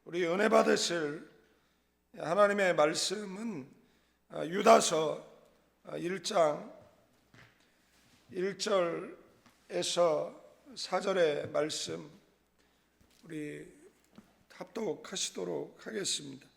우리 은혜 받으실 하나님의 말씀은 유다서 1장 1절에서 4절의 말씀 우리 합독하시도록 하겠습니다.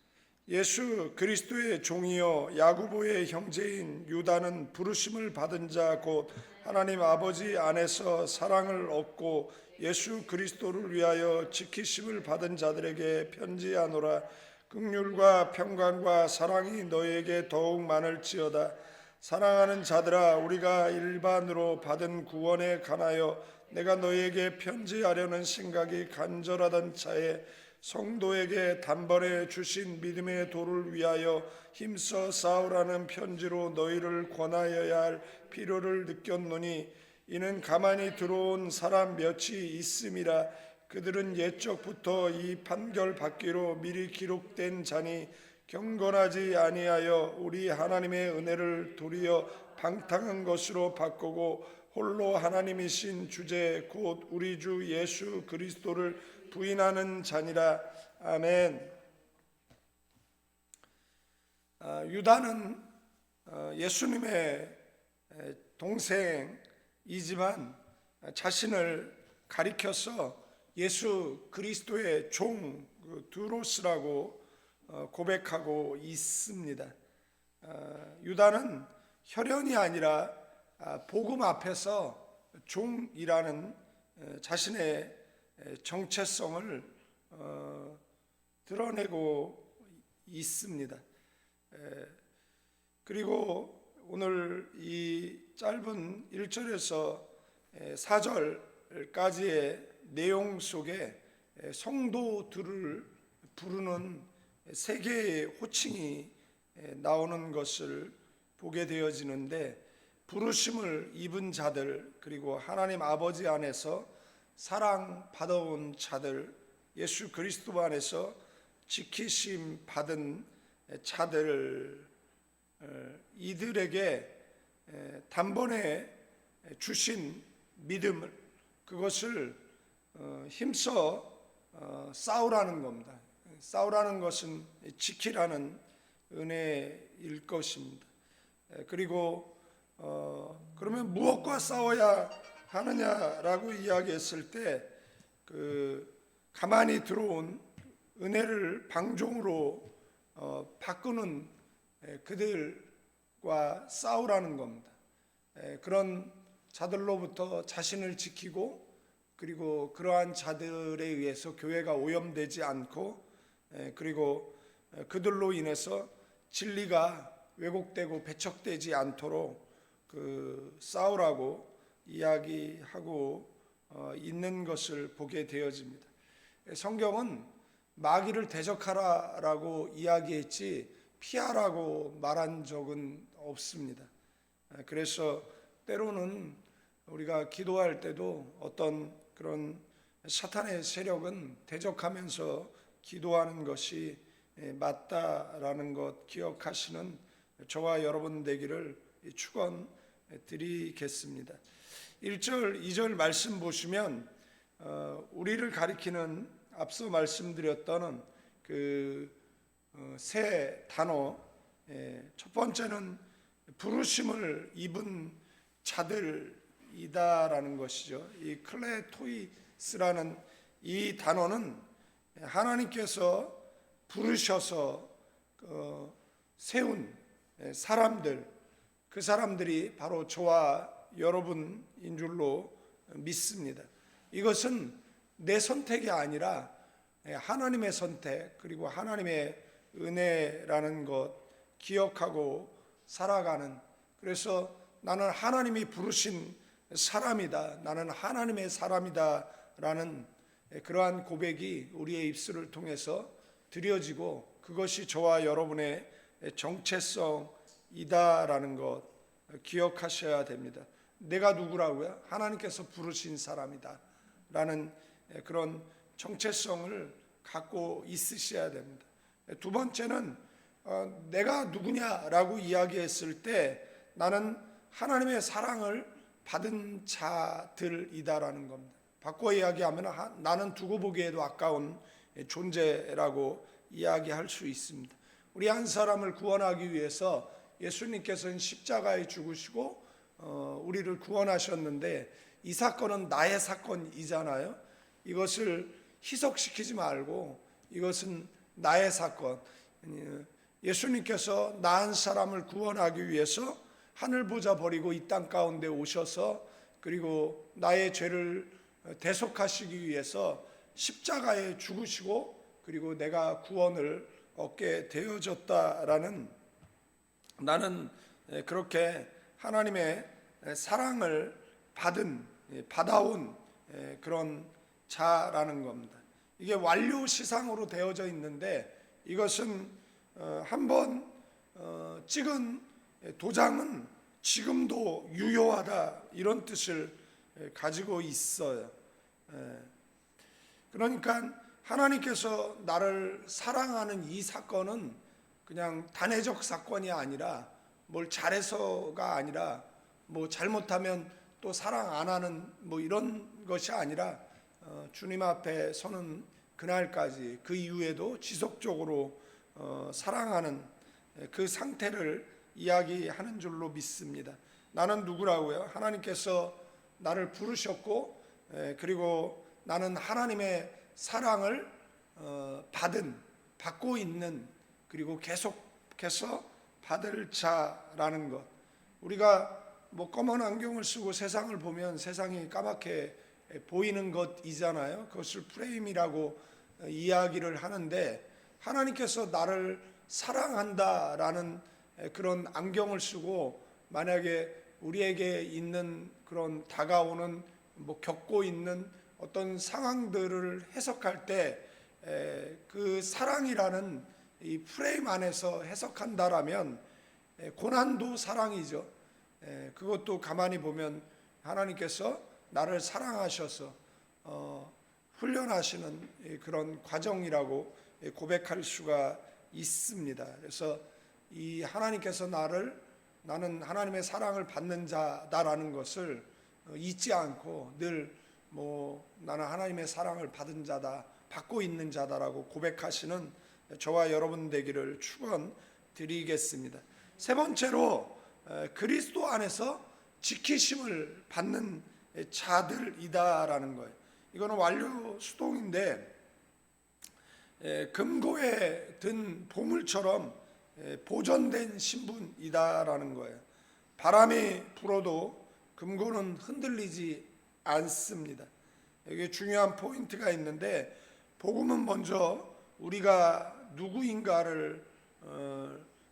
예수 그리스도의 종이요 야고보의 형제인 유다는 부르심을 받은 자 곧 하나님 아버지 안에서 사랑을 얻고 예수 그리스도를 위하여 지키심을 받은 자들에게 편지하노라. 긍휼과 평강과 사랑이 너희에게 더욱 많을지어다. 사랑하는 자들아, 우리가 일반으로 받은 구원에 관하여 내가 너희에게 편지하려는 생각이 간절하던 차에 성도에게 단번에 주신 믿음의 도를 위하여 힘써 싸우라는 편지로 너희를 권하여야 할 필요를 느꼈노니 이는 가만히 들어온 사람 몇이 있음이라. 그들은 옛적부터 이 판결 받기로 미리 기록된 자니 경건하지 아니하여 우리 하나님의 은혜를 도리어 방탕한 것으로 바꾸고 홀로 하나님이신 주제 곧 우리 주 예수 그리스도를 부인하는 자니라. 아멘. 유다는 예수님의 동생이지만 자신을 가리켜서 예수 그리스도의 종 두로스라고 고백하고 있습니다. 유다는 혈연이 아니라 복음 앞에서 종이라는 자신의 정체성을 드러내고 있습니다. 그리고 오늘 이 짧은 1절에서 4절까지의 내용 속에 성도들을 부르는 세 개의 호칭이 나오는 것을 보게 되어지는데, 부르심을 입은 자들, 그리고 하나님 아버지 안에서 사랑받아온 자들, 예수 그리스도 안에서 지키심 받은 자들, 이들에게 단번에 주신 믿음을, 그것을 힘써 싸우라는 겁니다. 싸우라는 것은 지키라는 은혜일 것입니다. 그리고 그러면 무엇과 싸워야 하느냐라고 이야기했을 때 가만히 들어온 은혜를 방종으로 바꾸는 그들과 싸우라는 겁니다. 그런 자들로부터 자신을 지키고, 그리고 그러한 자들에 의해서 교회가 오염되지 않고, 그리고 그들로 인해서 진리가 왜곡되고 배척되지 않도록 싸우라고 이야기하고 있는 것을 보게 되어집니다. 성경은 마귀를 대적하라라고 이야기했지 피하라고 말한 적은 없습니다. 그래서 때로는 우리가 기도할 때도 어떤 그런 사탄의 세력은 대적하면서 기도하는 것이 맞다라는 것 기억하시는 저와 여러분 되기를 축원드리겠습니다. 1절, 2절 말씀 보시면 우리를 가리키는 앞서 말씀드렸던 세 단어, 첫 번째는 부르심을 입은 자들이다라는 것이죠. 이 클레토이스라는 이 단어는 하나님께서 부르셔서 세운 사람들, 그 사람들이 바로 저와 여러분인 줄로 믿습니다. 이것은 내 선택이 아니라 하나님의 선택, 그리고 하나님의 은혜라는 것 기억하고 살아가는, 그래서 나는 하나님이 부르신 사람이다, 나는 하나님의 사람이다 라는 그러한 고백이 우리의 입술을 통해서 드려지고, 그것이 저와 여러분의 정체성이다라는 것 기억하셔야 됩니다. 내가 누구라고요? 하나님께서 부르신 사람이다 라는 그런 정체성을 갖고 있으셔야 됩니다. 두 번째는 내가 누구냐라고 이야기했을 때 나는 하나님의 사랑을 받은 자들이다라는 겁니다. 바꿔 이야기하면 나는 두고 보기에도 아까운 존재라고 이야기할 수 있습니다. 우리 한 사람을 구원하기 위해서 예수님께서는 십자가에 죽으시고 우리를 구원하셨는데, 이 사건은 나의 사건이잖아요. 이것을 희석시키지 말고 이것은 나의 사건, 예수님께서 나 한 사람을 구원하기 위해서 하늘 보좌 버리고 이 땅 가운데 오셔서, 그리고 나의 죄를 대속하시기 위해서 십자가에 죽으시고, 그리고 내가 구원을 얻게 되어졌다라는, 나는 그렇게 하나님의 사랑을 받아온 그런 자라는 겁니다. 이게 완료 시상으로 되어져 있는데, 이것은 한번 찍은 도장은 지금도 유효하다, 이런 뜻을 가지고 있어요. 그러니까 하나님께서 나를 사랑하는 이 사건은 그냥 단회적 사건이 아니라, 뭘 잘해서가 아니라, 뭐 잘못하면 또 사랑 안 하는 뭐 이런 것이 아니라, 주님 앞에 서는 그날까지, 그 이후에도 지속적으로 사랑하는 그 상태를 이야기하는 줄로 믿습니다. 나는 누구라고요? 하나님께서 나를 부르셨고, 그리고 나는 하나님의 사랑을 받고 있는, 그리고 계속해서 받을 자라는 것. 우리가 뭐 검은 안경을 쓰고 세상을 보면 세상이 까맣게 보이는 것이잖아요. 그것을 프레임이라고 이야기를 하는데, 하나님께서 나를 사랑한다라는 그런 안경을 쓰고, 만약에 우리에게 있는 그런 다가오는, 뭐 겪고 있는 어떤 상황들을 해석할 때 그 사랑이라는 이 프레임 안에서 해석한다라면, 고난도 사랑이죠. 그것도 가만히 보면 하나님께서 나를 사랑하셔서 훈련하시는 그런 과정이라고 고백할 수가 있습니다. 그래서 이 하나님께서 나는 하나님의 사랑을 받는 자다라는 것을 잊지 않고, 늘 나는 하나님의 사랑을 받은 자다, 받고 있는 자다라고 고백하시는 저와 여러분 되기를 축원드리겠습니다. 세 번째로, 그리스도 안에서 지키심을 받는 자들이다라는 거예요. 이거는 완료 수동인데, 금고에 든 보물처럼 보존된 신분이다라는 거예요. 바람이 불어도 금고는 흔들리지 않습니다. 여기 중요한 포인트가 있는데, 복음은 먼저 우리가 누구인가를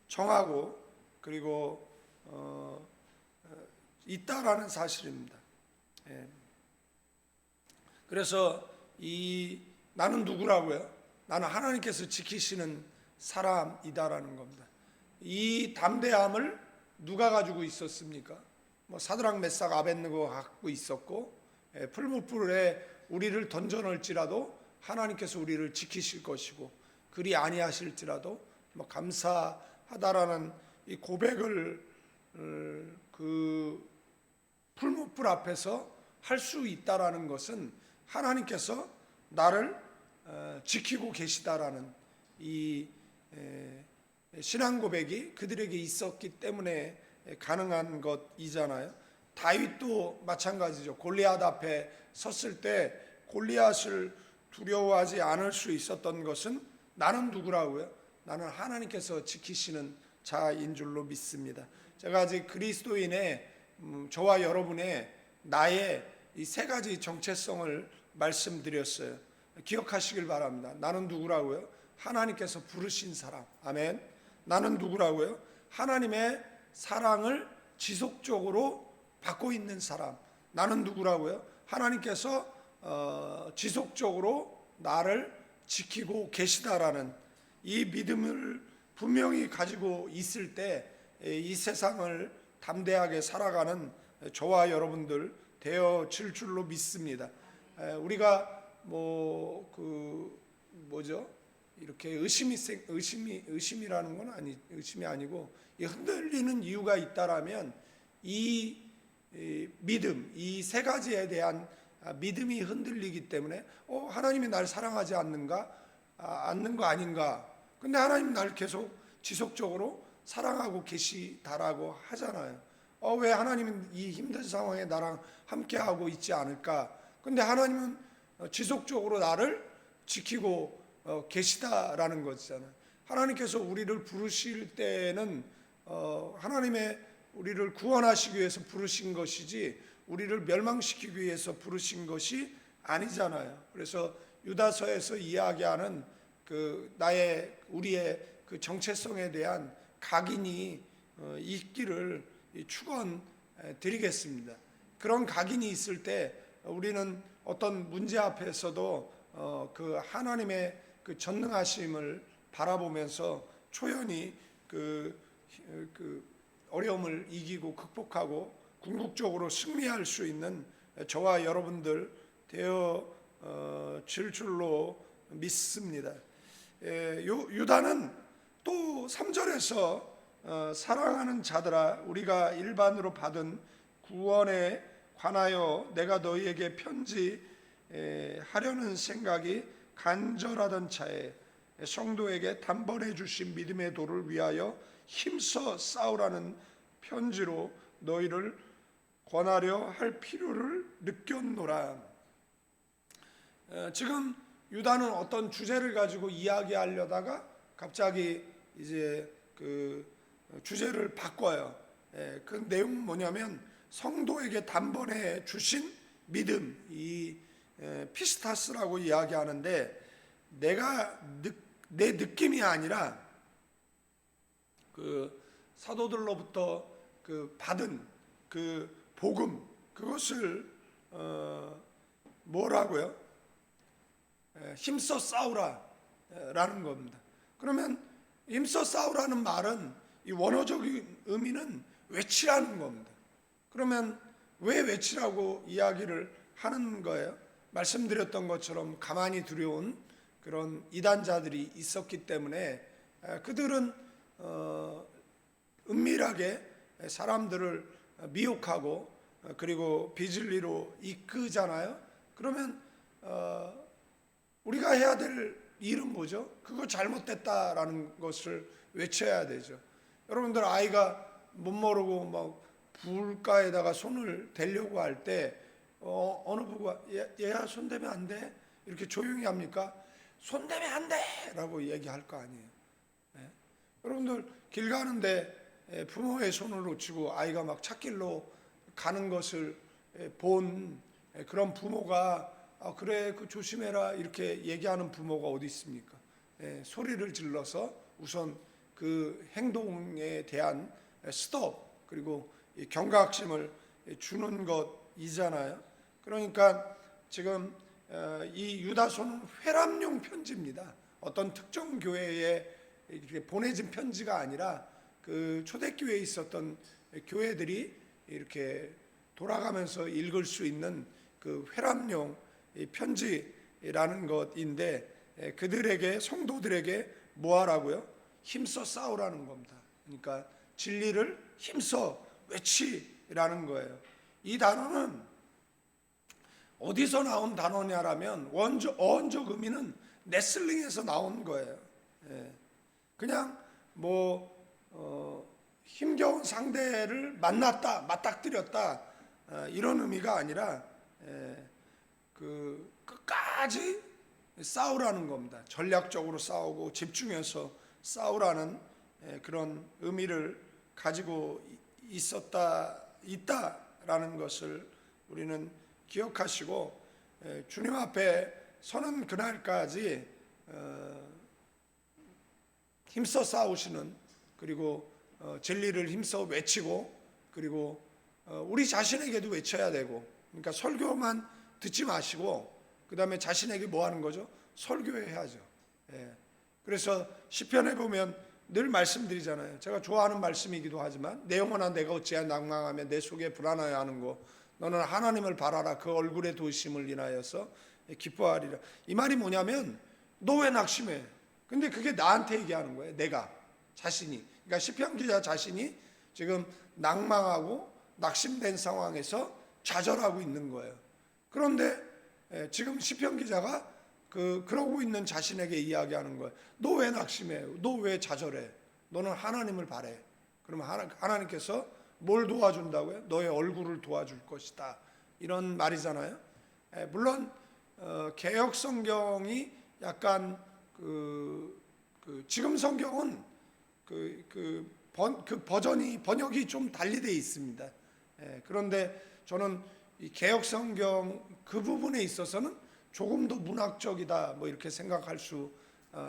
정하고, 그리고 있다라는 사실입니다. 그래서 나는 누구라고요? 나는 하나님께서 지키시는 사람이다라는 겁니다. 이 담대함을 누가 가지고 있었습니까? 사드락 메삭 아벳느고가 갖고 있었고, 풀무불에 우리를 던져 넣을지라도 하나님께서 우리를 지키실 것이고, 그리 아니하실지라도 감사하다라는 이 고백을 그 풀무불 앞에서 할 수 있다라는 것은 하나님께서 나를 지키고 계시다라는 이 신앙 고백이 그들에게 있었기 때문에 가능한 것이잖아요. 다윗도 마찬가지죠. 골리앗 앞에 섰을 때 골리앗을 두려워하지 않을 수 있었던 것은, 나는 누구라고요? 나는 하나님께서 지키시는 자인 줄로 믿습니다. 제가 아직 그리스도인의 저와 여러분의 나의 이 세 가지 정체성을 말씀드렸어요. 기억하시길 바랍니다. 나는 누구라고요? 하나님께서 부르신 사람. 아멘. 나는 누구라고요? 하나님의 사랑을 지속적으로 받고 있는 사람. 나는 누구라고요? 하나님께서 지속적으로 나를 지키고 계시다라는 이 믿음을 분명히 가지고 있을 때, 이 세상을 담대하게 살아가는 저와 여러분들 되어질 줄로 믿습니다. 우리가 이렇게 의심이라는 건 의심이 아니고, 흔들리는 이유가 있다라면 이 믿음, 이 세 가지에 대한 믿음이 흔들리기 때문에 하나님이 날 사랑하지 않는가? 않는 거 아닌가? 근데 하나님 날 계속 지속적으로 사랑하고 계시다라고 하잖아요. 왜 하나님은 이 힘든 상황에 나랑 함께하고 있지 않을까? 근데 하나님은 지속적으로 나를 지키고 계시다라는 거잖아요. 하나님께서 우리를 부르실 때는 하나님의 우리를 구원하시기 위해서 부르신 것이지 우리를 멸망시키기 위해서 부르신 것이 아니잖아요. 그래서 유다서에서 이야기하는 우리의 그 정체성에 대한 각인이 있기를 축원드리겠습니다. 그런 각인이 있을 때 우리는 어떤 문제 앞에서도 그 하나님의 그 전능하심을 바라보면서 초연히 그 어려움을 이기고 극복하고 궁극적으로 승리할 수 있는 저와 여러분들 되어질 줄로 믿습니다. 유다는 또 3절에서 사랑하는 자들아 우리가 일반으로 받은 구원에 관하여 내가 너희에게 편지하려는 생각이 간절하던 차에 성도에게 단번에 주신 믿음의 도를 위하여 힘써 싸우라는 편지로 너희를 권하려 할 필요를 느꼈노라. 지금 유다는 어떤 주제를 가지고 이야기하려다가 갑자기 이제 그 주제를 바꿔요. 그 내용은 뭐냐면 성도에게 단번에 주신 믿음, 이 피스타스라고 이야기하는데 내 느낌이 아니라 그 사도들로부터 그 받은 그 복음, 그것을 뭐라고요? 힘써 싸우라라는 겁니다. 그러면 힘써 싸우라는 말은 이 원어적인 의미는 외치라는 겁니다. 그러면 왜 외치라고 이야기를 하는 거예요? 말씀드렸던 것처럼 가만히 두려운 그런 이단자들이 있었기 때문에 그들은 은밀하게 사람들을 미혹하고 그리고 비진리로 이끄잖아요. 그러면 우리가 해야 될 일은 뭐죠? 그거 잘못됐다라는 것을 외쳐야 되죠. 여러분들 아이가 못 모르고 막 불가에다가 손을 대려고 할 때 어느 부부가 얘야 손 대면 안 돼? 이렇게 조용히 합니까? 손 대면 안 돼! 라고 얘기할 거 아니에요. 여러분들 길 가는데 부모의 손을 놓치고 아이가 막 찾길로 가는 것을 본 그런 부모가 그래 그 조심해라 이렇게 얘기하는 부모가 어디 있습니까? 소리를 질러서 우선 그 행동에 대한 스톱 그리고 경각심을 주는 것이잖아요. 그러니까 지금 이 유다서는 회람용 편지입니다. 어떤 특정 교회에 이렇게 보내진 편지가 아니라 그 초대교회에 있었던 교회들이 이렇게 돌아가면서 읽을 수 있는 그 회람용 편지라는 것인데 그들에게 성도들에게 뭐 하라고요? 힘써 싸우라는 겁니다. 그러니까 진리를 힘써 외치라는 거예요. 이 단어는 어디서 나온 단어냐라면 어원적 의미는 레슬링에서 나온 거예요. 그냥 힘겨운 상대를 만났다, 맞닥뜨렸다 이런 의미가 아니라 끝까지 싸우라는 겁니다. 전략적으로 싸우고 집중해서 싸우라는 그런 의미를 가지고 있다라는 것을 우리는 기억하시고 주님 앞에 서는 그날까지 힘써 싸우시는 그리고 진리를 힘써 외치고 그리고 우리 자신에게도 외쳐야 되고 그러니까 설교만 듣지 마시고 그 다음에 자신에게 뭐 하는 거죠? 설교해야죠. 그래서 시편에 보면 늘 말씀드리잖아요. 제가 좋아하는 말씀이기도 하지만 내 영혼아 내가 어찌하여 낭망하며 내 속에 불안하여 하는고 너는 하나님을 바라라 그 얼굴의 도심을 인하여서 기뻐하리라. 이 말이 뭐냐면 너 왜 낙심해? 근데 그게 나한테 얘기하는 거예요. 내가 자신이. 그러니까 시편 기자 자신이 지금 낭망하고 낙심된 상황에서 좌절하고 있는 거예요. 그런데 지금 시편 기자가 그러고 있는 자신에게 이야기하는 거예요. 너 왜 낙심해? 너 왜 좌절해? 너는 하나님을 바래. 그러면 하나님께서 뭘 도와준다고요? 너의 얼굴을 도와줄 것이다. 이런 말이잖아요. 물론 개역 성경이 약간 지금 성경은 번역이 좀 달리 되어 있습니다. 그런데 저는 이 개역 성경 그 부분에 있어서는 조금 더 문학적이다 뭐 이렇게 생각할 수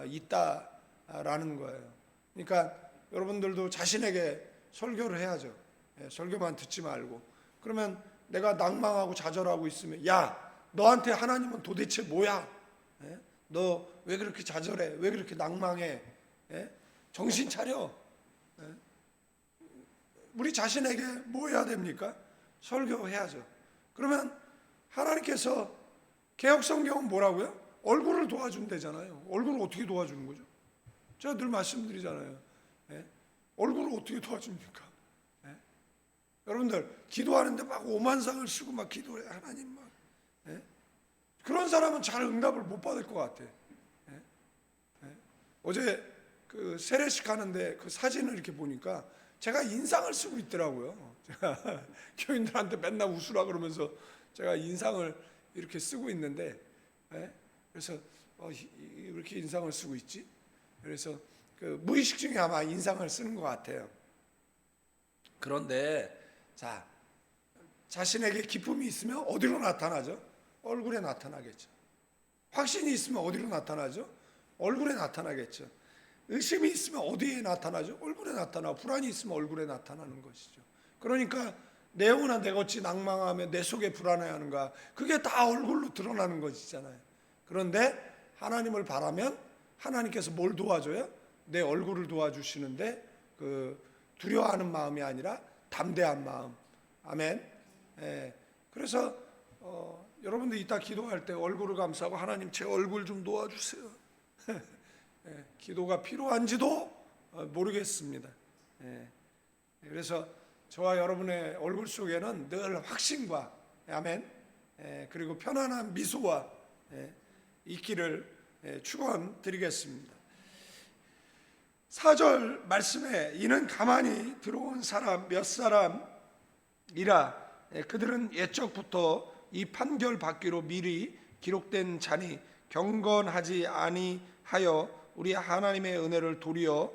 있다라는 거예요. 그러니까 여러분들도 자신에게 설교를 해야죠. 설교만 듣지 말고. 그러면 내가 낭망하고 좌절하고 있으면 야, 너한테 하나님은 도대체 뭐야? 너 왜 그렇게 좌절해? 왜 그렇게 낭망해? 정신 차려. 우리 자신에게 뭐 해야 됩니까? 설교해야죠. 그러면 하나님께서 개역 성경은 뭐라고요? 얼굴을 도와준대잖아요. 얼굴을 어떻게 도와주는 거죠? 제가 늘 말씀드리잖아요. 얼굴을 어떻게 도와줍니까? 여러분들 기도하는데 막 오만상을 쓰고 막 기도해 하나님 막 그런 사람은 잘 응답을 못 받을 것 같아. 어제 그 세례식 하는데 그 사진을 이렇게 보니까 제가 인상을 쓰고 있더라고요. 제가 교인들한테 맨날 웃으라 그러면서 제가 인상을 이렇게 쓰고 있는데, 그래서 왜 이렇게 인상을 쓰고 있지? 그래서 그 무의식 중에 아마 인상을 쓰는 것 같아요. 그런데 자, 자신에게 기쁨이 있으면 어디로 나타나죠? 얼굴에 나타나겠죠. 확신이 있으면 어디로 나타나죠? 얼굴에 나타나겠죠. 의심이 있으면 어디에 나타나죠? 얼굴에 나타나고 불안이 있으면 얼굴에 나타나는 것이죠. 그러니까 내 영혼아 내가 어찌 낭망하며 내 속에 불안해하는가, 그게 다 얼굴로 드러나는 것이잖아요. 그런데 하나님을 바라면 하나님께서 뭘 도와줘요? 내 얼굴을 도와주시는데 두려워하는 마음이 아니라 담대한 마음. 아멘. 그래서 여러분들 이따 기도할 때 얼굴을 감싸고 하나님 제 얼굴 좀 도와주세요. 기도가 필요한지도 모르겠습니다. 그래서 저와 여러분의 얼굴 속에는 늘 확신과 아멘, 그리고 편안한 미소와 있기를 축원드리겠습니다. 4절 말씀에 이는 가만히 들어온 사람 몇 사람이라 그들은 옛적부터 이 판결 받기로 미리 기록된 자니 경건하지 아니하여 우리 하나님의 은혜를 도리어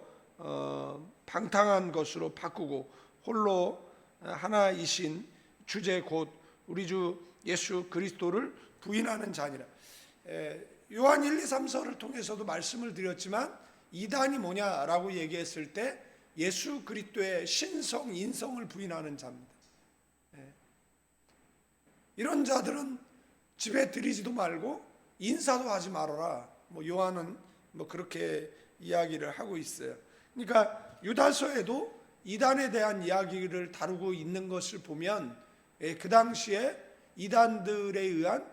방탕한 것으로 바꾸고 홀로 하나이신 주제 곧 우리 주 예수 그리스도를 부인하는 자니라. 요한 1, 2, 3서를 통해서도 말씀을 드렸지만 이단이 뭐냐라고 얘기했을 때 예수 그리스도의 신성, 인성을 부인하는 자입니다. 이런 자들은 집에 들이지도 말고 인사도 하지 말아라. 뭐 요한은 뭐 그렇게 이야기를 하고 있어요. 그러니까 유다서에도 이단에 대한 이야기를 다루고 있는 것을 보면 그 당시에 이단들에 의한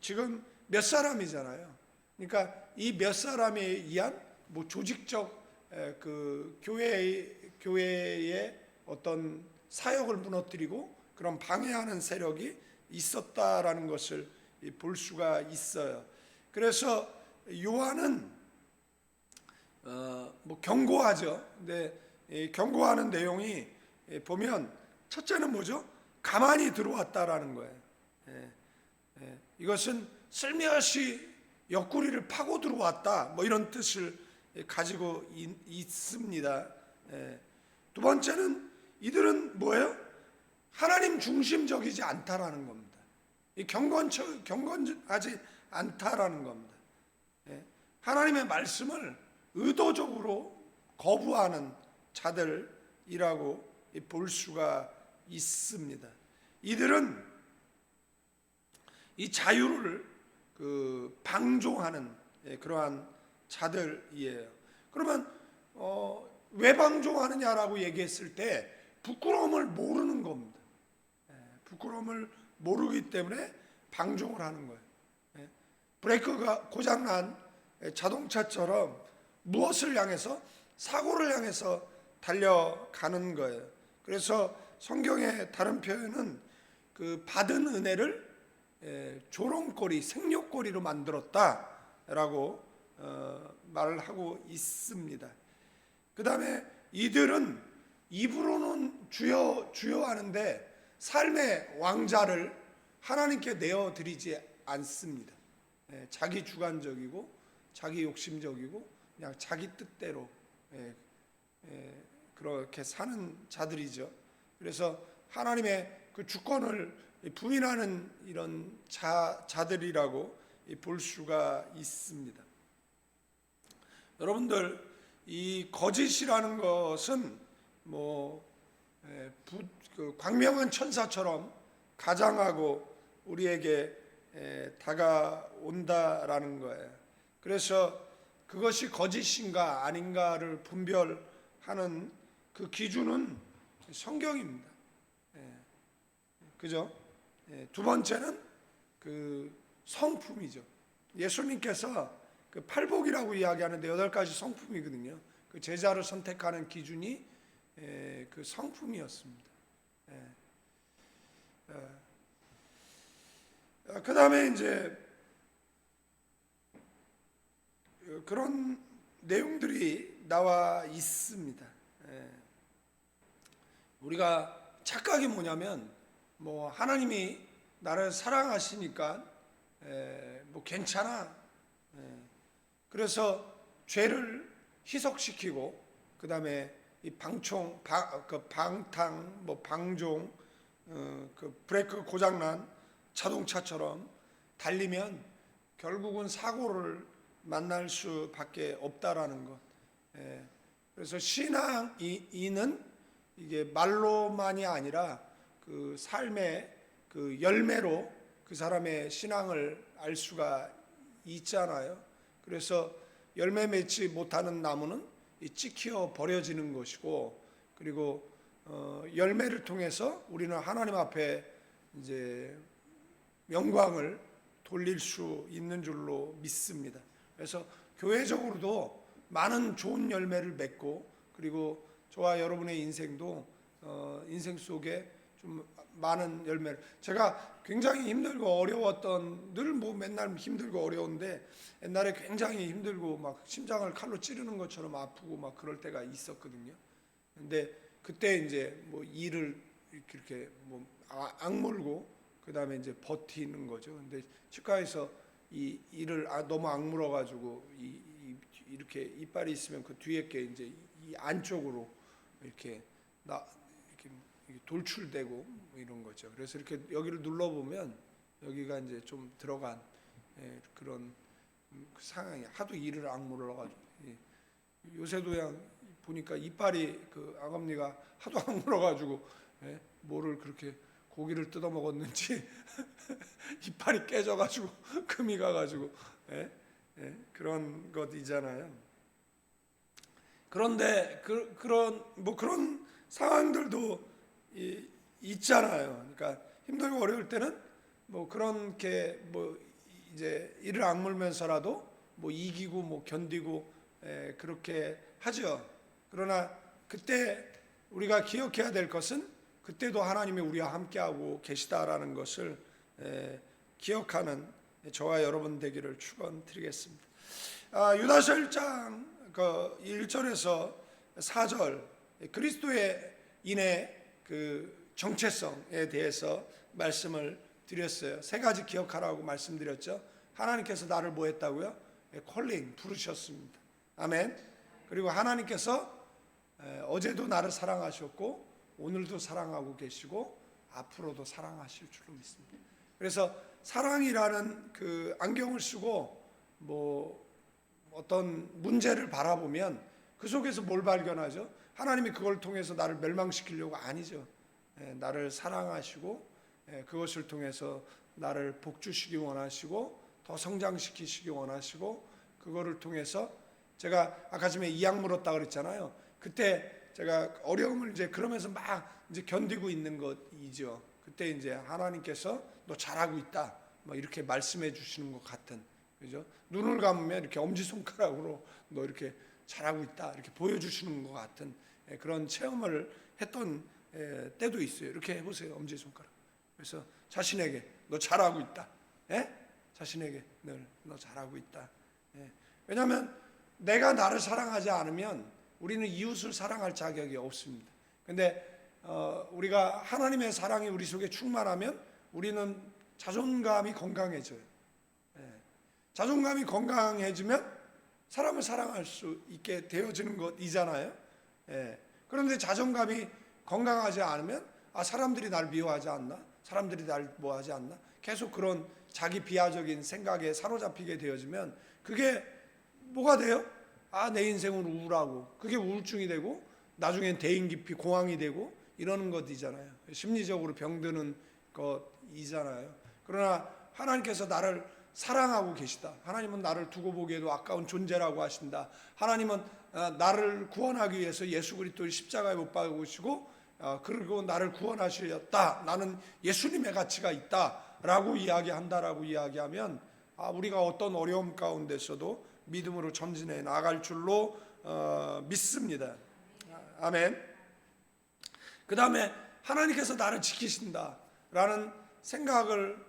지금 몇 사람이잖아요. 그러니까 이 몇 사람에 의한 뭐 조직적 교회의 어떤 사역을 무너뜨리고 그런 방해하는 세력이 있었다라는 것을 볼 수가 있어요. 그래서 요한은 뭐 경고하죠. 근데 경고하는 내용이 보면 첫째는 뭐죠? 가만히 들어왔다라는 거예요. 이것은 슬며시 옆구리를 파고 들어왔다, 뭐 이런 뜻을 가지고 있습니다. 두 번째는 이들은 뭐예요? 하나님 중심적이지 않다라는 겁니다. 경건하지 않다라는 겁니다. 하나님의 말씀을 의도적으로 거부하는 자들이라고 볼 수가 있습니다. 이들은 이 자유를 방종하는 그러한 자들이에요. 그러면 왜 방종하느냐라고 얘기했을 때 부끄러움을 모르는 겁니다. 부끄러움을 모르기 때문에 방종을 하는 거예요. 브레이크가 고장난 자동차처럼 무엇을 향해서? 사고를 향해서 달려가는 거예요. 그래서 성경의 다른 표현은 받은 은혜를 조롱거리, 생욕거리로 만들었다라고 말을 하고 있습니다. 그 다음에 이들은 입으로는 주여 주여 하는데 삶의 왕자를 하나님께 내어드리지 않습니다. 자기 주관적이고 자기 욕심적이고 그냥 자기 뜻대로 그렇게 사는 자들이죠. 그래서 하나님의 그 주권을 부인하는 이런 자들이라고 볼 수가 있습니다. 여러분들, 이 거짓이라는 것은 광명한 천사처럼 가장하고 우리에게 다가온다라는 거예요. 그래서 그것이 거짓인가 아닌가를 분별하는 그 기준은 성경입니다. 그죠? 두 번째는 그 성품이죠. 예수님께서 그 팔복이라고 이야기하는데 8가지 성품이거든요. 그 제자를 선택하는 기준이 그 성품이었습니다. 그 다음에 이제 그런 내용들이 나와 있습니다. 우리가 착각이 뭐냐면 하나님이 나를 사랑하시니까 괜찮아. 그래서 죄를 희석시키고 그 다음에 이 방탕, 방종, 그 브레이크 고장난 자동차처럼 달리면 결국은 사고를 만날 수밖에 없다라는 것. 그래서 신앙인은 이게 말로만이 아니라 그 삶의 그 열매로 그 사람의 신앙을 알 수가 있잖아요. 그래서 열매 맺지 못하는 나무는 찍혀 버려지는 것이고, 그리고 열매를 통해서 우리는 하나님 앞에 이제 영광을 돌릴 수 있는 줄로 믿습니다. 그래서 교회적으로도 많은 좋은 열매를 맺고, 그리고 저와 여러분의 인생도 인생 속에 좀 많은 열매를, 제가 굉장히 힘들고 어려웠던, 늘 맨날 힘들고 어려운데 옛날에 굉장히 힘들고 막 심장을 칼로 찌르는 것처럼 아프고 막 그럴 때가 있었거든요. 근데 그때 이제 일을 이렇게 악물고 그 다음에 이제 버티는 거죠. 근데 치과에서 이 이를 너무 악물어 가지고 이렇게 이빨이 있으면 그 뒤에 게 이제 이 안쪽으로 이렇게 돌출되고 이런 거죠. 그래서 이렇게 여기를 눌러 보면 여기가 이제 좀 들어간 그런 상황이, 하도 이를 악물어 가지고 요새도 그냥 보니까 이빨이 그 아감니가 하도 악물어 가지고 뭐를 그렇게 고기를 뜯어 먹었는지 이빨이 깨져 가지고 금이 가 가지고 그런 것이잖아요. 그런데 그런 상황들도 있잖아요. 그러니까 힘들고 어려울 때는 그렇게 이제 이를 악물면서라도 이기고 견디고 그렇게 하죠. 그러나 그때 우리가 기억해야 될 것은 그때도 하나님이 우리와 함께하고 계시다라는 것을 기억하는 저와 여러분 되기를 축원드리겠습니다. 유다서 1장 1절에서 4절 그리스도의 인의 그 정체성에 대해서 말씀을 드렸어요. 3가지 기억하라고 말씀드렸죠. 하나님께서 나를 뭐 했다고요? 콜링, 부르셨습니다. 아멘. 그리고 하나님께서 어제도 나를 사랑하셨고 오늘도 사랑하고 계시고 앞으로도 사랑하실 줄로 믿습니다. 그래서 사랑이라는 그 안경을 쓰고 어떤 문제를 바라보면 그 속에서 뭘 발견하죠? 하나님이 그걸 통해서 나를 멸망시키려고 아니죠. 나를 사랑하시고 그것을 통해서 나를 복주시기 원하시고 더 성장시키시기 원하시고, 그거를 통해서 제가 아까 전에 이악 물었다 그랬잖아요. 그때 제가 어려움을 이제 그러면서 막 이제 견디고 있는 것이죠. 그때 이제 하나님께서 너 잘하고 있다 이렇게 말씀해 주시는 것 같은, 그죠? 눈을 감으면 이렇게 엄지손가락으로 너 이렇게 잘하고 있다 이렇게 보여주시는 것 같은 그런 체험을 했던 때도 있어요. 이렇게 해보세요, 엄지손가락. 그래서 자신에게 너 잘하고 있다 자신에게 늘 너 잘하고 있다. 왜냐하면 내가 나를 사랑하지 않으면 우리는 이웃을 사랑할 자격이 없습니다. 근데 우리가 하나님의 사랑이 우리 속에 충만하면 우리는 자존감이 건강해져요. 자존감이 건강해지면 사람을 사랑할 수 있게 되어지는 것이잖아요. 그런데 자존감이 건강하지 않으면 사람들이 날 미워하지 않나? 사람들이 날 뭐하지 않나? 계속 그런 자기 비하적인 생각에 사로잡히게 되어지면 그게 뭐가 돼요? 내 인생은 우울하고 그게 우울증이 되고 나중엔 대인기피 공황이 되고 이러는 것이잖아요. 심리적으로 병드는 것이잖아요. 그러나 하나님께서 나를 사랑하고 계시다. 하나님은 나를 두고 보기에도 아까운 존재라고 하신다. 하나님은 나를 구원하기 위해서 예수 그리스도를 십자가에 못 박으시고 그리고 나를 구원하셨다. 나는 예수님의 가치가 있다라고 이야기한다라고 이야기하면 우리가 어떤 어려움 가운데서도 믿음으로 전진해 나갈 줄로 믿습니다. 아멘. 그 다음에 하나님께서 나를 지키신다라는 생각을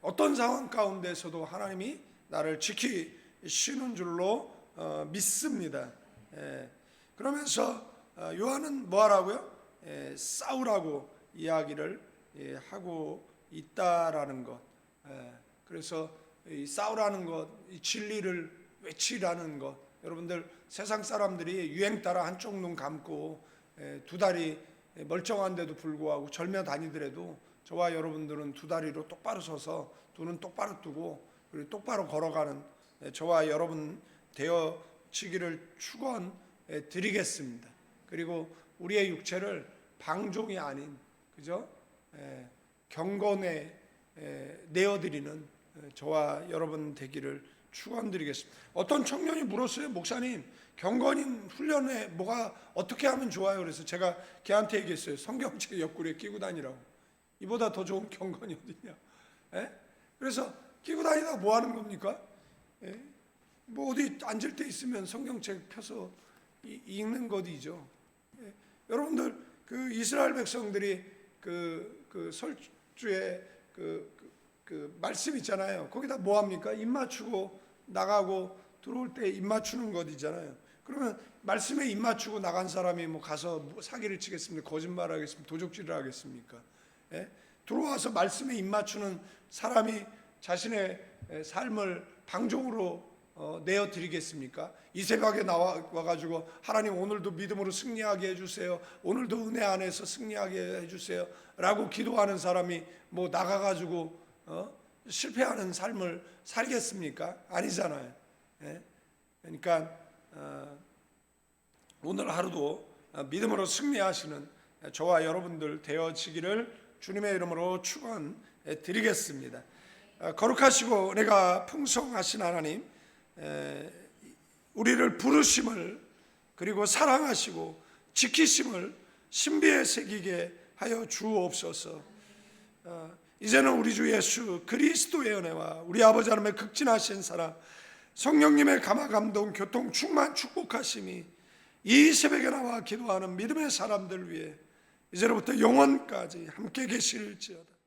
어떤 상황 가운데서도 하나님이 나를 지키시는 줄로 믿습니다. 그러면서 요한은 뭐하라고요? 싸우라고 이야기를 하고 있다라는 것. 그래서 이 싸우라는 것, 이 진리를 외치라는 것. 여러분들 세상 사람들이 유행 따라 한쪽 눈 감고 두 다리 멀쩡한데도 불구하고 절며 다니더라도 저와 여러분들은 두 다리로 똑바로 서서 두 눈 똑바로 뜨고 그리고 똑바로 걸어가는 저와 여러분 되어지기를 축원드리겠습니다. 그리고 우리의 육체를 방종이 아닌 그죠? 경건에 내어드리는 저와 여러분 되기를 축원드리겠습니다. 어떤 청년이 물었어요. 목사님, 경건인 훈련에 뭐가 어떻게 하면 좋아요? 그래서 제가 걔한테 얘기했어요. 성경책 옆구리에 끼고 다니라고. 이보다 더 좋은 경건이 어디냐? 그래서 끼고 다니다가 뭐 하는 겁니까? 뭐 어디 앉을 때 있으면 성경책 펴서 읽는 것이죠. 여러분들 그 이스라엘 백성들이 그 설주에 그 말씀 있잖아요. 거기다 뭐 합니까? 입 맞추고 나가고 들어올 때 입 맞추는 것이잖아요. 그러면 말씀에 입 맞추고 나간 사람이 뭐 가서 뭐 사기를 치겠습니까? 거짓말하겠습니까? 도적질을 하겠습니까? 들어와서 말씀에 입 맞추는 사람이 자신의 삶을 방종으로 내어드리겠습니까? 이 새벽에 나와가지고 하나님 오늘도 믿음으로 승리하게 해주세요. 오늘도 은혜 안에서 승리하게 해주세요. 라고 기도하는 사람이 뭐 나가가지고 실패하는 삶을 살겠습니까? 아니잖아요. 그러니까 오늘 하루도 믿음으로 승리하시는 저와 여러분들 되어지기를 주님의 이름으로 축원드리겠습니다. 거룩하시고 은혜가 풍성하신 하나님, 우리를 부르심을 그리고 사랑하시고 지키심을 신비에 새기게 하여 주옵소서. 이제는 우리 주 예수 그리스도의 은혜와 우리 아버지 하나님의 극진하신 사랑, 성령님의 감화 감동 교통 충만 축복하심이 이 새벽에 나와 기도하는 믿음의 사람들 위해 이제로부터 영원까지 함께 계실지어다.